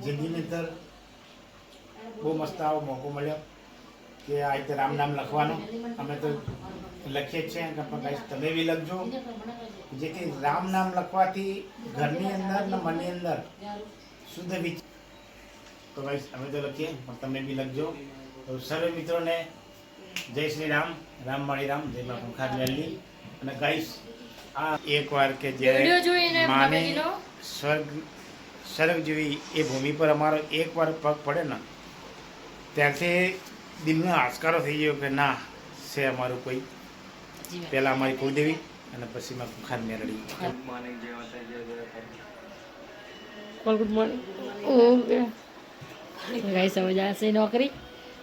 જિંદગીની અંદર બહુ મસ્ત આવો મોકો મળ્યો કે આ રીતે રામ નામ લખવાનું. અમે તો લખીએ જ છીએ, પણ તમે બી લખજો, જેથી રામ નામ લખવાથી ઘરની અંદર ને મનની અંદર શુદ્ધ વિચાર. તો ગાઈસ અમે તો લખીએ, પણ તમે બી લખજો. તો સર્વે મિત્રોને જય શ્રી રામ, રામ માળી રામ, જય મા ખુખાર લેલી. અને ગાઈસ આ એકવાર કે જે માને સ્વર્ગ જેવી એ ભૂમિ પર અમારો એકવાર પગ પડે ને ત્યારથી દિલનો આસ્કારો થઈ ગયો કે ના છે અમારું કોઈ. પહેલાં અમારી કુળદેવી અને પછી માં ખુખાર મેરડી. Good morning. ઓકે ગાઈસ હવે જશે નોકરી,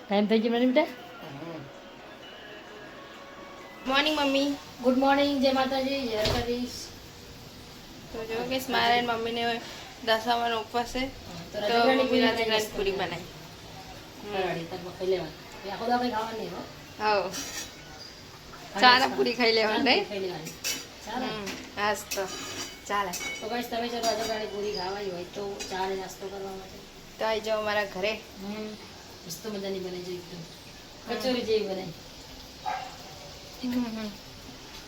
ટાઈમ થઈ ગયો મને બેટા. Morning mummy. ગુડ મોર્નિંગ, જય માતાજી, જય દ્વારકાધીશ. તો જો કે મારે મમ્મીને દશામાનો ઉપવાસ છે, તો મમ્મી રાજગરાજ પૂરી બનાવી. ખાઈ લેવાની, આખો દા કઈ ખાવાનું નહીં. હા, ચાના પૂરી ખાઈ લેવાની નહીં. ખાઈ લેવાની, ચાલે. હાસ તો ચાલે. તો ગાઈસ તમે જો રાજગરાણી પૂરી ખાવાની હોય તો ચા ને નાસ્તો કરવા માટે તો આવી જાઓ મારા ઘરે. મસ્ત મજાની બને છે, એકદમ કચોરી જેવી બને.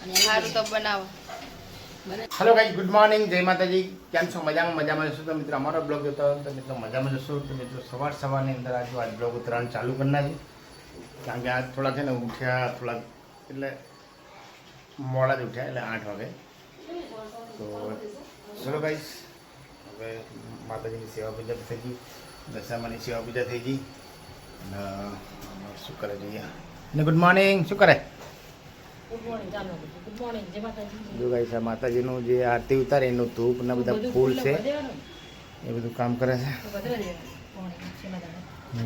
અને સારું તો બનાવો. હેલો ગાઈસ, ગુડ મોર્નિંગ, જય માતાજી. કેમ છો? મજામાં? મજામાં જશો તો મિત્રો અમારો બ્લોગ જોતો હોય તો મિત્રો મજામાં જશો તો મિત્રો સવારની અંદર આજ બ્લોગ ઉતરાણ ચાલુ કરી નાખી. કારણ કે આજ થોડા છે ને ઉઠ્યા થોડા એટલે મોડા જ ઉઠ્યા, એટલે 8 વાગે. તો ચલો ગાઈસ, હવે માતાજીની સેવા પૂજા થઈ ગઈ, દશામાની સેવા પૂજા થઈ ગઈ. અને શું કરે જોઈએ ને? Good morning. શું કરે? ગુડ મોર્નિંગ, ચાલો. ગુડ મોર્નિંગ, જય માતાજી. જો ગાઈસ આ માતાજીનું જે આરતી ઉતારે એનું ધૂપ ને બધા ફૂલ છે એ બધું કામ કરે છે.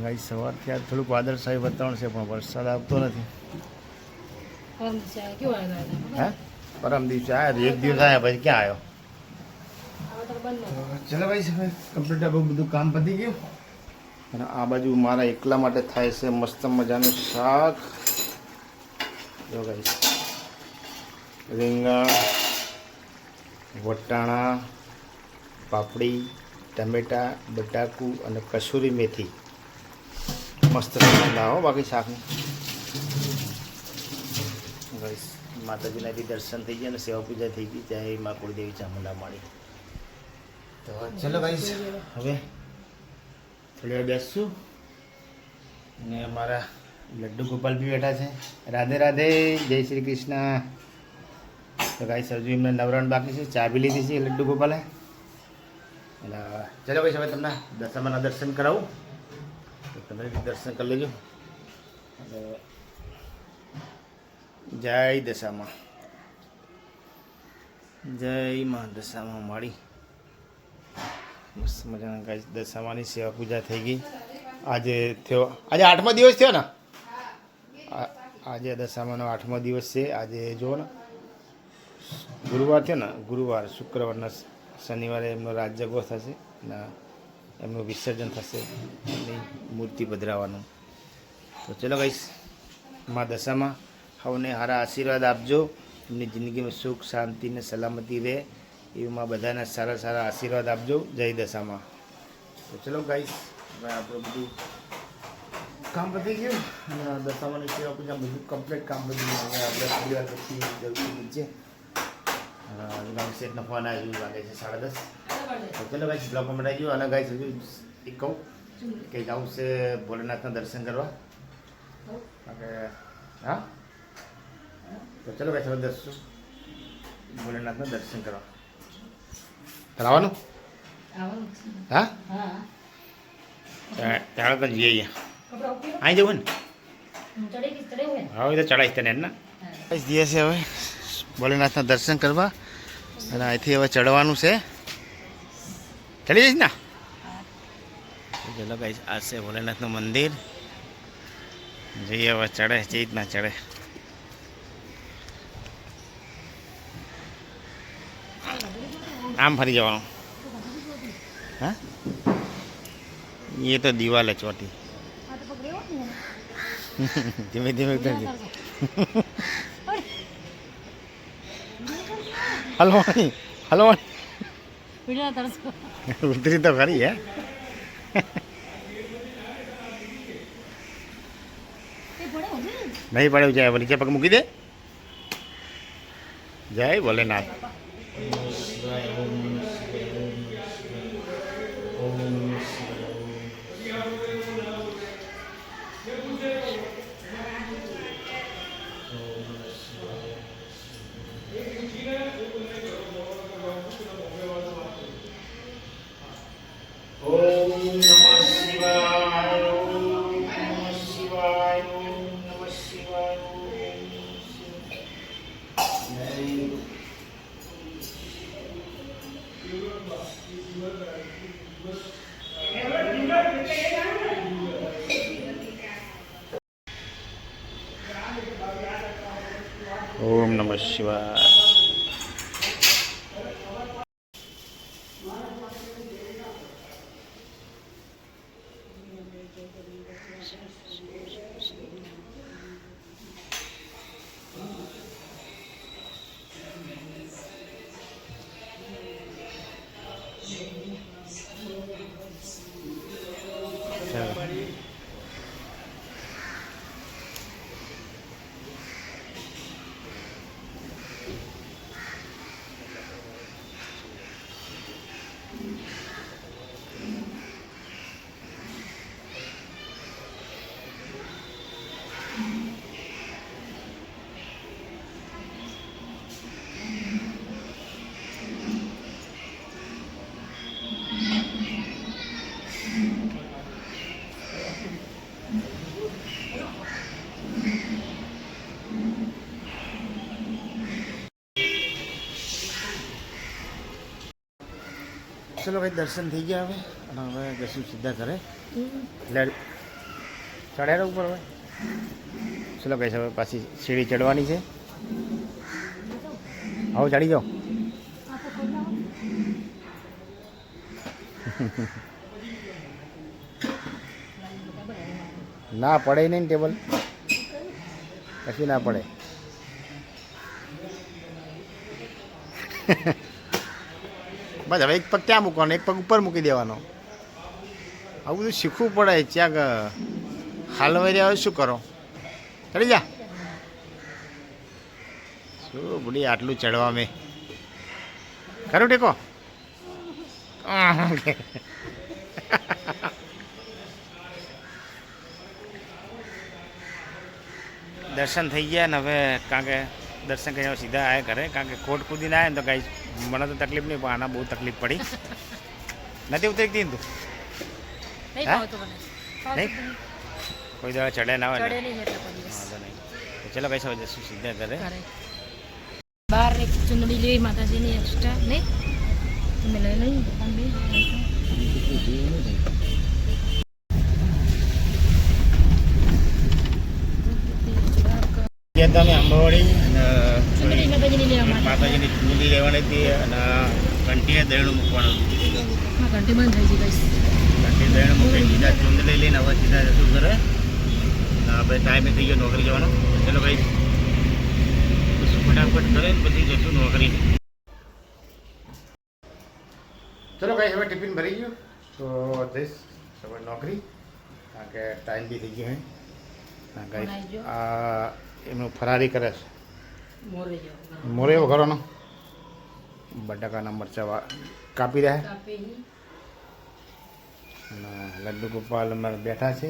ગાઈસ સવારથી આજ થોડુંક વાદળછાયું વાતાવરણ છે, પણ વરસાદ આવતો નથી. હે પરમ દિવસે આવ્યો, એક દિવસ આવ્યા પછી ક્યાં આવ્યો? ચલો ભાઈ, હવે કમ્પ્લીટ આપણું બધું કામ પતી ગયું. અને આ બાજુ મારા એકલા માટે થાય છે મસ્ત મજાનું શાક. જો ગાઈસ રીંગણ, વટાણા, પાપડી, ટમેટા, બટાકું અને કસૂરી મેથી. મસ્ત લાવો બાકી શાકનું. ગાઈસ માતાજીના બી દર્શન થઈ ગયા અને સેવા પૂજા થઈ ગઈ. જય મા કુળદેવી ચામુંડા માળી. તો ચલો ગાઈસ, હવે થોડી વાર બેસશું. અને અમારા લડ્ડુ ગોપાલ બી બેઠા છે. રાધે રાધે, જય શ્રી કૃષ્ણ. તો ગાઈસ હજુ એમને નવરણ બાકી છે, ચા બી લીધી છે લડ્ડુ ગોપાલે. એટલે ચલો ભાઈ, હવે તમને દશામાના દર્શન કરાવું, તો તમે બી દર્શન કરી લેજો. જય દશામાં, જય માં દશામાં માળી. મસ્ત મજાના ગાઈસ દશામાની સેવા પૂજા થઈ ગઈ. આજે 8મો દિવસ થયો ને? આજે દશામાનો 8મો દિવસ છે. આજે જુઓ ને, ગુરુવાર થયો ને, ગુરુવાર, શુક્રવારના શનિવારે એમનો રાજજગો થશે ને એમનું વિસર્જન થશે, એમની મૂર્તિ પધરાવવાનું. તો ચલો ગાઈસ, મા દશામાં સૌને સારા આશીર્વાદ આપજો, એમની જિંદગીમાં સુખ શાંતિ ને સલામતી રહે એમાં બધાને સારા સારા આશીર્વાદ આપજો. જય દશામાં. તો ચલો ગાઈસ, હવે આપણું બધું કામ પતી ગયું અને દશામાની સેવા પૂજા બધું કમ્પ્લીટ કામ બધું. હવે આપણે થોડી વાર પછી જલ્દી નીચે સેટનો ફોન આવ્યો, લાગે છે 10:30. તો ચલો ગાઈસ, બ્લોગ બનાવી ગયો. અને ગાઈસ હજુ એક કહું કે જાઉં છે ભોલેનાથના દર્શન કરવા. હા, તો ચલો ગાઈસ, હવે ભોલેનાથના દર્શન કરવા કરાવવાનું. હા, ત્યાં તો જઈએ. અહીં જવું ને? હવે તો ચડાવીશ તને એના. જઈએ છે હવે ભોલેનાથના દર્શન કરવા, અને અહીંથી હવે ચડવાનું છે. ચડી જઈશ ને? ચલો ગાઈસ, આ છે ભોલેનાથનું મંદિર. જઈએ હવે ચડે, જે રીતના ચડે. આમ ફરી જવાનું. હા, એ તો દિવાલ है छोटी. ધીમે ધીમે ઉતરજે. હલવાણી હલવાણી પીડા તરસો ઉતરી તો ખરી હે નહીં પડે જાય નીચે પગ મૂકી દે જય ભોલેનાથ ઓમ નમઃ શિવાય ચલો ભાઈ દર્શન થઈ ગયા હવે અને હવે જશું સીધા ઘરે એટલે ચડ્યા ઉપર હવે ચલો કહીશ હવે પાછી સીડી ચડવાની છે આવો ચડી જાઓ ના પડે નહીં ટેબલ કશું ના પડે બસ હવે એક પગ ત્યાં મૂકવાનો એક પગ ઉપર મૂકી દેવાનો આવું બધું શીખવું પડે ક્યાંક હાલવાઈ રહ્યા હોય શું કરો ચડી જા શું બુડી આટલું ચડવા મેં ખરું ટેકો દર્શન થઈ ગયા ને હવે કારણ કે દર્શન કરીને સીધા આવ્યા કરે કારણ કે કોટ કૂદીને આવ્યા ને તો કાંઈ મને તો તકલીફ નહીં પણ આના બહુ તકલીફ પડી નથી ઉતરતી તું નહીં કોઈ દાડા ચડે ના હોય વાંધો નહીં ચલો કઈ સમજ જશું સીધા ઘરે બહાર એક ચુંદડી લેવી માતાજીની એક્સ્ટ્રા નહીં તમે લઈ લઈ તમે આંબાવાડી ચુંદડી માતાજીની લેવા માતાજીની ચૂંદડી લેવાની હતી અને ઘંટીએ દહીણું મૂકવાનું ઘંટી બંધ થઈ ગઈ ઘંટી દહીણું મૂકી સીધા ચૂંદડી લઈને હવે સીધા જશું ઘરે આપણે ટાઈમે થઈ ગયો નોકરી જવાનો ચલો ભાઈ ફટાફટ કરે ને પછી જશું નોકરી ચલો ભાઈ હવે ટિફિન ભરી ગયું તો જઈશ હવે નોકરી કારણ કે ટાઈમ બી થઈ ગયો હે આ એમનું ફરારી કરે છે મોરે વઘારવાનો બટાકાના મરચાં કાપી રહ્યા અને લડ્ડુ ગોપાલ અમારે બેઠા છે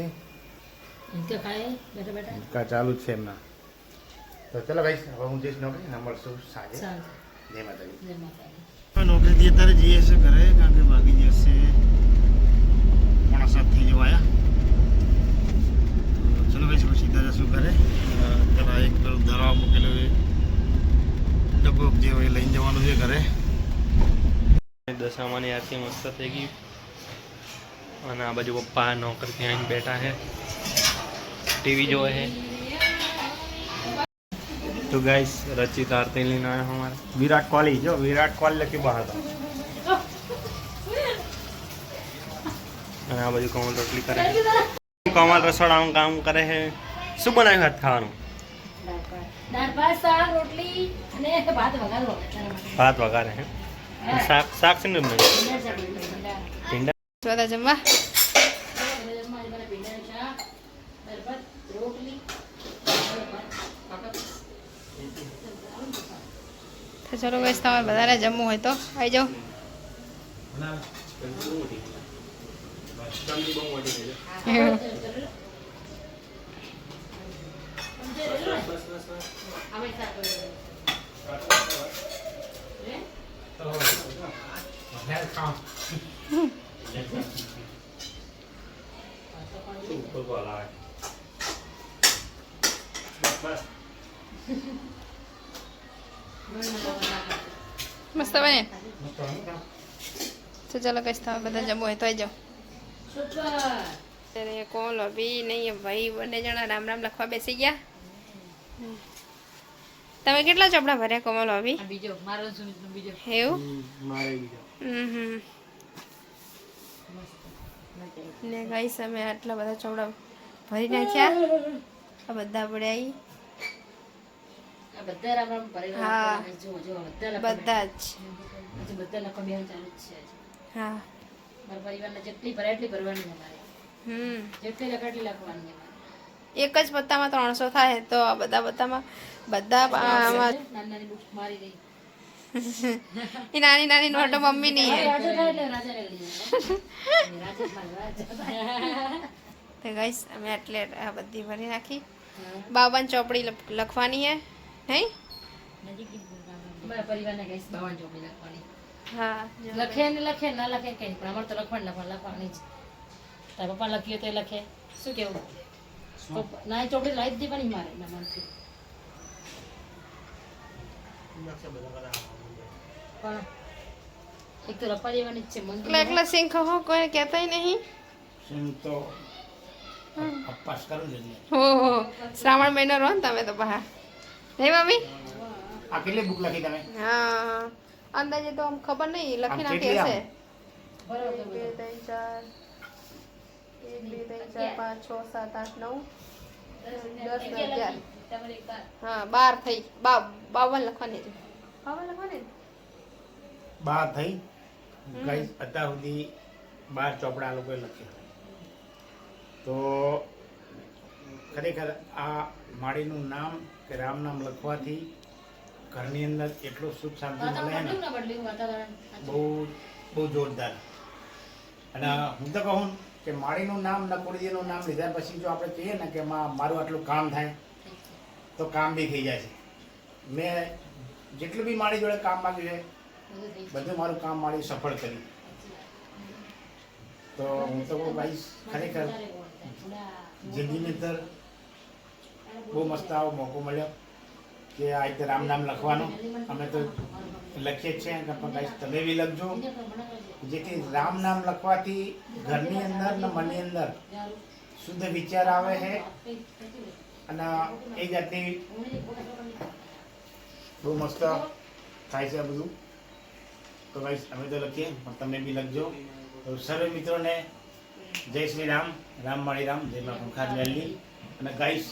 ઇનકા ચાલુ જ છે એમના તો ચલો ભાઈ હવે હું જઈશ નોકરી ને મળશું સાંજે જય માતાજી નોકરીથી અત્યારે જઈએ છીએ ઘરે કારણ કે ભાગી જશે 7:30 થઈ જવા આવ્યા ચલો ભાઈ સીધા જશું ઘરે પેલા એક પેલું દરવા મૂકેલું એ ડબ્બો જે હોય લઈને જવાનું છે ઘરે દશામાની આરતી મસ્ત થઈ ગઈ અને આ બાજુ પપ્પા નોકરીથી આવીને બેઠા છે ટીવી જોવે છે તો ગાઈસ રચિત આરતી લઈને આવ્યા हमारे વિરાટ કોહલી જો વિરાટ કોહલી લખી બહાર હતા અને આ બાજુ કમલ રોટલી કરે છે કમલ રસોડામાં કામ કરે છે શું બનાવ્યું હાથ ખાવાનું દાળ ભાત શાક રોટલી અને ભાત વઘારો ભાત વઘારે છે શાક શાક છે ને ભીંડા બધા જમવા તો ચલો ગઈશ તમારે બધાને જમવું હોય તો આવી જાઓ. મસ્ત બને. તો ચલો કહીશ તમે બધા જમવું હોય તો આવી જાઓ. ત્યારે કોણ ભાઈ નહીં ભાઈ બંને જણા રામ રામ લખવા બેસી ગયા. તમે કેટલા ચોપડા ભર્યા કોમલ ભાભી? બીજો મારો સુમિતનો બીજો. એવું મારે બીજો ને ગાઈસ અમે આટલા બધા ચોપડા ભરી નાખ્યા. આ બધા પડ્યા ઈ. આ બધા રામ રામ ભરેલા હા. જો જો બધા બધા જ. હજી બધા લખવા બેન ચાલુ જ છે હજી. હા મારા પરિવારના જેટલી ભરાય એટલી ભરવાની છે મારે. જેટલી લખાય એટલી લખવાની છે મારે. એક જ પત્તામાં 300 થાય તો આ બધા પત્તામાં બધા આમાં નાની નાની બુક્સ મારી રહી. એ નાની નાની નોટો મમ્મીની હે. રાજા થાય એટલે રાજા લઈ લઈએ. રાજા મારે રાજા. તો ગાઈસ અમે એટલે આ બધી ભરી નાખી. બાવન ચોપડી લખવાની હે નહીં? મારા પરિવારને કહીશ 52 ચોપડી લખવાની. હા લખે ને લખે ના લખે કઈ પણ અમારે તો લખવાની જ. તારા પપ્પા લખ્યું તો એ લખે. શું કેવું? ના એ ચોપડી લાવી જ દેવાની મારે એના મનથી. પણ એક તો લખવા દેવાની જ છે મન એકલા એકલા સિંહ કહો કોઈ કહેતાય નહીં. સિંહ તો અપાસ કરું જોઈએ. હો શ્રાવણ મહિનો રહો ને તમે તો બહાર નહીં મમ્મી? આ કેટલી બુક લખી તમે? હા અંદાજે તો આમ ખબર નહીં લખી આમ નાખી કેટલી હશે. બરોબર 1 2 3 4 1 2 3 4 5 6 7 8 9 10 11. હા 12 થઈ. 52 લખવાની હતી. 52 લખવાની ને? 12 થઈ ગાઈસ. અત્યાર સુધી 12 ચોપડા આ લોકોએ લખ્યા. તો ખરેખર આ માળીનું નામ કે રામ નામ લખવાથી ઘરની અંદર એટલું સુખ શાંતિ મળે ને બહુ બહુ જોરદાર. અને હું તો કહું કે માળીનું નામ નકુડીજીનું નામ લીધા પછી જો આપણે કહીએ ને કે મારું આટલું કામ થાય તો કામ બી થઈ જાય છે. મેં જેટલું બી મારી જોડે કામ માંગ્યું છે બધું મારું કામ મારી સફળ કર્યું. તો હું તો કહું ભાઈ ખરેખર જિંદગીની અંદર બહુ મસ્ત આવો મોકો મળ્યો કે આ રીતે રામ નામ લખવાનું. અમે તો લખીએ જ છીએ પણ ભાઈ તમે બી લખજો જેથી રામ નામ લખવાથી ઘરની અંદર ને મનની અંદર શુદ્ધ વિચાર આવે છે અને એ જાતની બહુ મસ્ત થાય છે આ બધું. તો ભાઈ અમે તો લખીએ પણ તમે બી લખજો. તો સર્વે મિત્રોને જય શ્રી રામ. રામ માળી રામ. જય મા પંખાર વેલી. અને ગાઈસ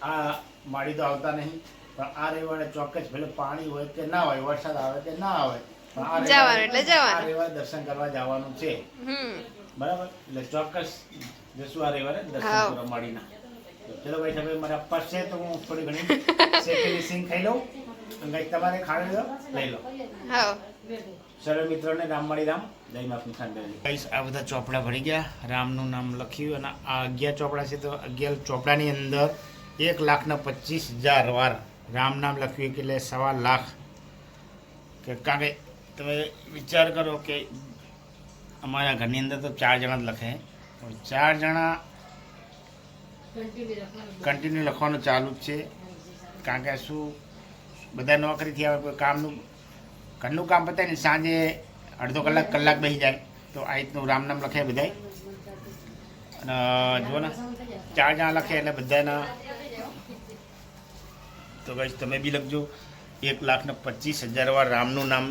આ માળી તો આવતા નહીં પણ આ રવિવારે ચોક્કસ ભલે પાણી હોય કે ના હોય, વરસાદ આવે કે ના આવે, પણ આ જવાનું એટલે જવાનું. આ રવિવારે દર્શન કરવા જવાનું છે. બરાબર, એટલે ચોક્કસ જશું આ રવિવારે દર્શન કરવા માળીના. ચલો ભાઈ તમે મારા અપાસ છે તો હું થોડી ઘણી શેકેલી સિંગ ખાઈ લઉં અને ગાઈસ તમારે ખાણી લો લઈ લો. હા સર્વે મિત્રોને રામ માળી રામ. જય મા પંખાર વેલી. ગાઈસ આ બધા ચોપડા ભરી ગયા, રામનું નામ લખ્યું અને આ 11 ચોપડા છે તો 11 ચોપડાની અંદર 1,25,000 વાર રામ નામ લખ્યું એટલે 1.25 લાખ. કે કારણ કે તમે વિચાર કરો કે અમારા ઘરની અંદર તો 4 જણા જ લખે, 4 જણા કન્ટિન્યુ લખવાનું ચાલુ જ છે. કારણ કે શું બધા નોકરીથી આવે, કોઈ કામનું ઘરનું કામ પતાય ને સાંજે અડધો કલાક બેસી જાય તો આ રીતનું રામ નામ લખે બધાય. અને જુઓ ને 4 જણા લખે એટલે બધાના. તો ગાઈસ તમે બી લખજો. 1,25,000 વાર રામનું નામ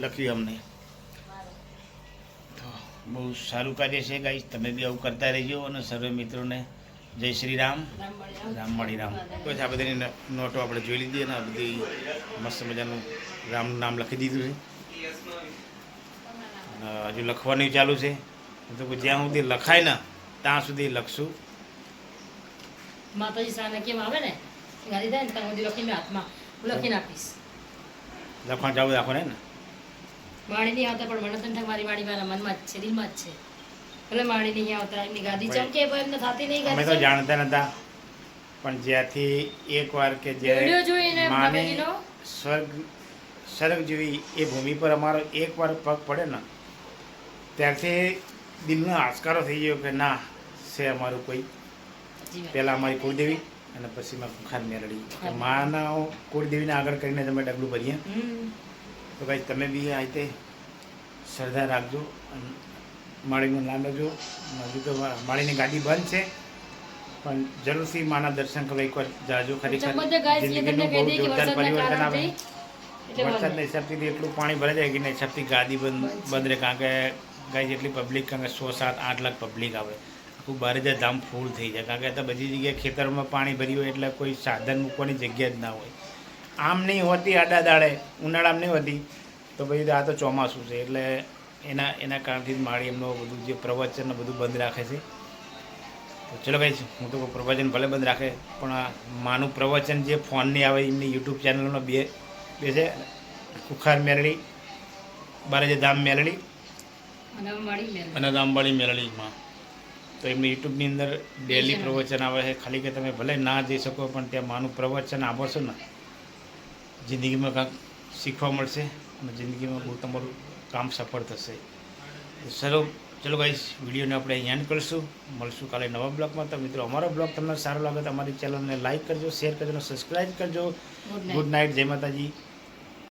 લખ્યું અમને. તો બહુ સારું કાર્ય છે ગાઈસ. તમે બી આવું કરતા રહેજો અને સર્વે મિત્રોને જય શ્રી રામ. રામ માળી રામ. બસ આ બધાની નોટો આપણે જોઈ લીધી અને આ બધી મસ્ત મજાનું રામનું નામ લખી દીધું છે. અને હજુ લખવાનું ચાલુ છે તો જ્યાં સુધી લખાય ને ત્યાં સુધી લખશું. માતાજી સામે કેમ આવે ને ગાડી થાય ને ત્યાં સુધી લખીને હાથમાં હું લખીને આપીશ. લખવાનું ચાલુ રાખો ને. માળી નહીં આવતા પણ મને તો મારી માળી મારા મનમાં જ છે, દિલમાં જ છે. ભલે માળી નહીં આવતા એમની ગાદી ચમકે પણ એમને થતી નહીં અમે ગાદી તો જાણતા નતા પણ જ્યાંથી એકવાર કે વિડીયો જોઈને જે માને ભગવતીનો સ્વર્ગ જેવી એ ભૂમિ પર અમારો એકવાર પગ પડે ને ત્યારથી દિલનો આસ્કારો થઈ ગયો કે ના છે અમારું કોઈ. પહેલાં અમારી કુળદેવી અને પછી માં કુખાર મેરડી કે માના કુળદેવીને આગળ કરીને તમે ડગલું ભરીએ. તો ભાઈ તમે બી આ રીતે શ્રદ્ધા રાખજો અને માળીનું નામ લેજો. હજુ તો માળીની ગાડી બંધ છે પણ જરૂરથી માના દર્શન કરવા એકવાર જાજો. ખરેખર જિંદગીનું બહુ જોરદાર પરિવર્તન આવે. વરસાદના હિસાબથી એટલું પાણી ભરાઈ જાય કે એના હિસાબથી ગાદી બંધ રહે કારણ કે ગાય જેટલી પબ્લિક કારણ કે 6, 7, 8 લાખ પબ્લિક આવે. આખું 12,000 ધામ ફૂલ થઈ જાય કારણ કે તો બધી જગ્યાએ ખેતરમાં પાણી ભર્યું હોય એટલે કોઈ સાધન મૂકવાની જગ્યા જ ના હોય. આમ નહીં હોતી આડા દાડે ઉનાળામાં નહીં હોતી તો પછી આ તો ચોમાસું છે એટલે એના કારણથી જ માળી એમનો બધું જે પ્રવચન બધું બંધ રાખે છે. તો ચલો ભાઈ હું તો પ્રવચન ભલે બંધ રાખે પણ આ માનું પ્રવચન જે ફોનની આવે એમની યુટ્યુબ ચેનલનો બે છે કુખાર મેરડી, 12,000 ધામ મેરડી અને રામવાળી મેરડીમાં. તો એમની યુટ્યુબની અંદર ડેલી પ્રવચન આવે છે. ખાલી કે તમે ભલે ના જઈ શકો પણ ત્યાં માનું પ્રવચન સાંભળશો ને જિંદગીમાં કાંઈક શીખવા મળશે અને જિંદગીમાં બહુ તમારું કામ સફળ થશે. ચલો ગાઈસ વિડીયોને આપણે અહીંયા એન્ડ કરીશું. મળશું કાલે નવા બ્લોગમાં. તો મિત્રો અમારો બ્લોગ તમને સારો લાગે તો અમારી ચેનલને લાઈક કરજો, શેર કરજો અને સબસ્ક્રાઈબ કરજો. ગુડ નાઇટ, જય માતાજી.